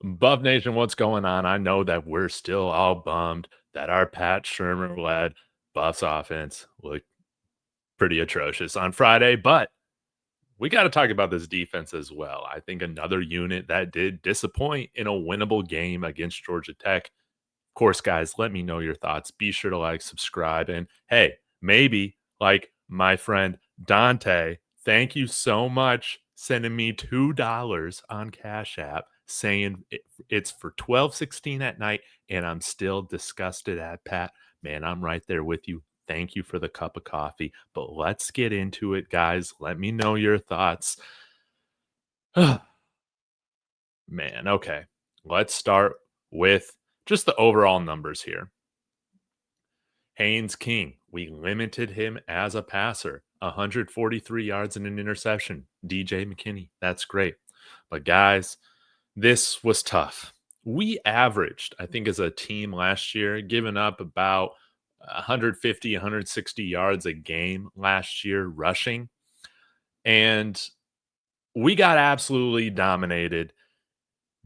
Buff Nation, what's going on? I know that we're still all bummed that our Pat Shurmur led Buffs offense looked pretty atrocious on Friday, but we got to talk about this defense as well. I think another unit that did disappoint in a winnable game against Georgia Tech. Of course, guys, let me know your thoughts. Be sure to like, subscribe, and hey, maybe like my friend Dante, thank you so much sending me $2 on Cash App saying it's for 12:16 at night and I'm still disgusted at Pat. Man, I'm right there with you. Thank you for the cup of coffee. But let's get into it, guys. Let me know your thoughts. Man, okay. Let's start with just the overall numbers here. Haynes King, we limited him as a passer. 143 yards and an interception. DJ McKinney, that's great. But guys, this was tough. We averaged, I think, as a team last year, giving up about 150, 160 yards a game last year rushing. And we got absolutely dominated,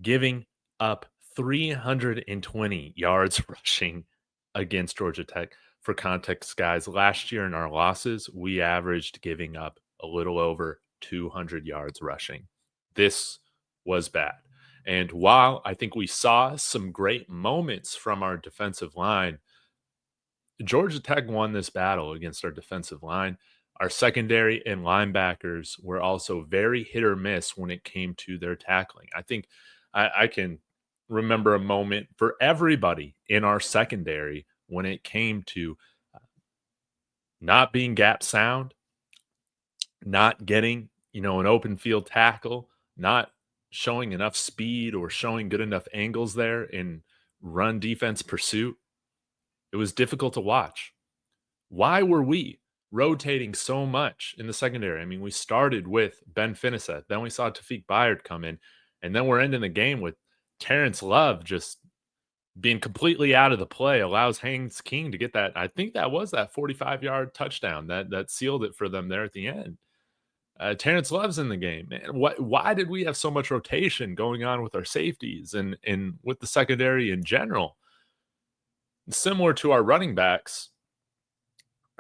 giving up 320 yards rushing against Georgia Tech. For context, guys, last year in our losses, we averaged giving up a little over 200 yards rushing. This was bad. And while I think we saw some great moments from our defensive line, Georgia Tech won this battle against our defensive line. Our secondary and linebackers were also very hit or miss when it came to their tackling. I think I can remember a moment for everybody in our secondary when it came to not being gap sound, not getting, an open field tackle, not showing enough speed or showing good enough angles there in run defense pursuit. It was difficult to watch. Why were we rotating so much in the secondary? I mean, we started with Ben Finiseth, then we saw Tafik Bayard come in, and then we're ending the game with Terrence Love just being completely out of the play, allows Haynes King to get that. I think that was that 45-yard touchdown that sealed it for them there at the end. Terrence Love's in the game, man. Why did we have so much rotation going on with our safeties and with the secondary in general? Similar to our running backs,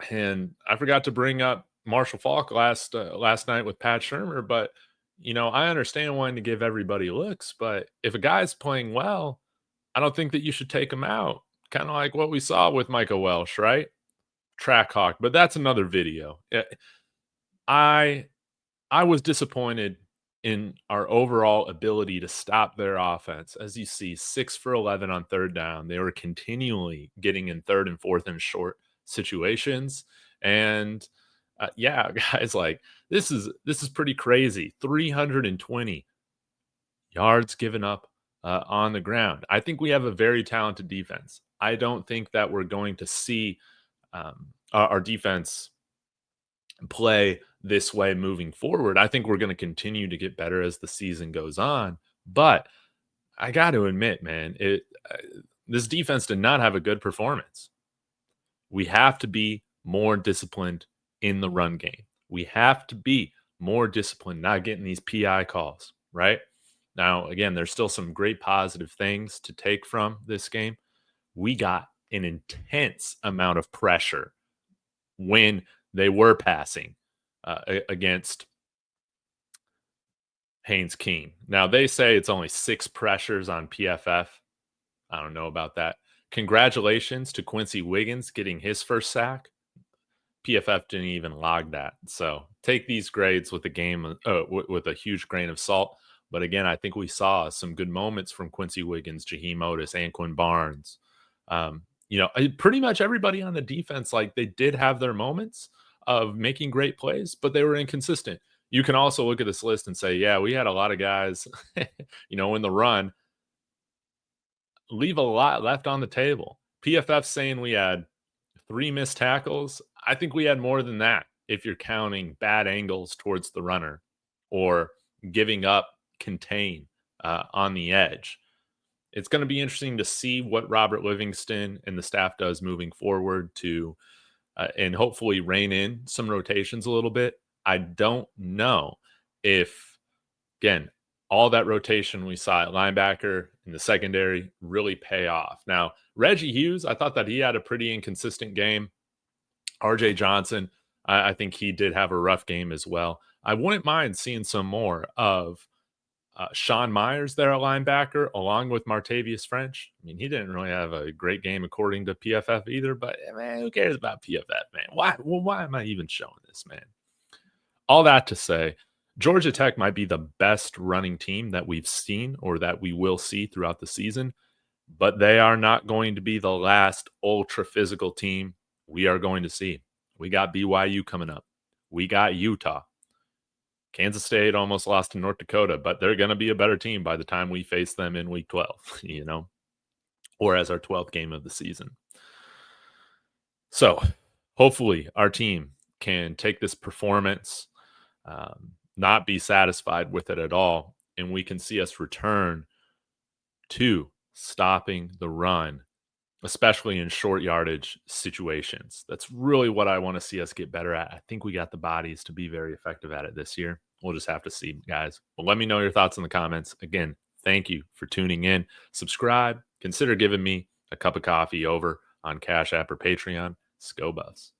and I forgot to bring up Marshall Falk last night with Pat Shurmur, but I understand wanting to give everybody looks, but if a guy's playing well, I don't think that you should take him out. Kind of like what we saw with Micah Welch, right? Track hawk, but that's another video. I I was disappointed in our overall ability to stop their offense. As you see, 6 for 11 on third down. They were continually getting in third and fourth and short situations. And yeah, guys, like this is pretty crazy. 320 yards given up on the ground. I think we have a very talented defense. I don't think that we're going to see our defense play this way moving forward. I think we're going to continue to get better as the season goes on. But I got to admit, man, this defense did not have a good performance. We have to be more disciplined in the run game. We have to be more disciplined, not getting these PI calls, right? Now, again, there's still some great positive things to take from this game. We got an intense amount of pressure when they were passing against Haynes King. Now, they say it's only 6 pressures on PFF. I don't know about that. Congratulations to Quincy Wiggins getting his first sack. PFF didn't even log that. So take these grades with with a huge grain of salt. But again, I think we saw some good moments from Quincy Wiggins, Jaheim Otis, Anquin Barnes. Pretty much everybody on the defense, like they did have their moments of making great plays, but they were inconsistent. You can also look at this list and say, yeah, we had a lot of guys, in the run, leave a lot left on the table. PFF saying we had 3 missed tackles. I think we had more than that if you're counting bad angles towards the runner or giving up contain on the edge. It's going to be interesting to see what Robert Livingston and the staff does moving forward to and hopefully rein in some rotations a little bit. I don't know if, again, all that rotation we saw at linebacker in the secondary really pay off. Now, Reggie Hughes, I thought that he had a pretty inconsistent game. RJ Johnson, I think he did have a rough game as well. I wouldn't mind seeing some more of Sean Myers there at linebacker, along with Martavius French. I mean, he didn't really have a great game according to PFF either, but man, who cares about PFF, man? Why am I even showing this, man? All that to say, Georgia Tech might be the best running team that we've seen or that we will see throughout the season, but they are not going to be the last ultra physical team we are going to see. We got BYU coming up. We got Utah. Kansas State almost lost to North Dakota, but they're going to be a better team by the time we face them in week 12, or as our 12th game of the season. So hopefully our team can take this performance, not be satisfied with it at all, and we can see us return to stopping the run, especially in short yardage situations. That's really what I want to see us get better at. I think we got the bodies to be very effective at it this year. We'll just have to see, guys. Well, let me know your thoughts in the comments. Again, thank you for tuning in. Subscribe. Consider giving me a cup of coffee over on Cash App or Patreon. Go Buffs.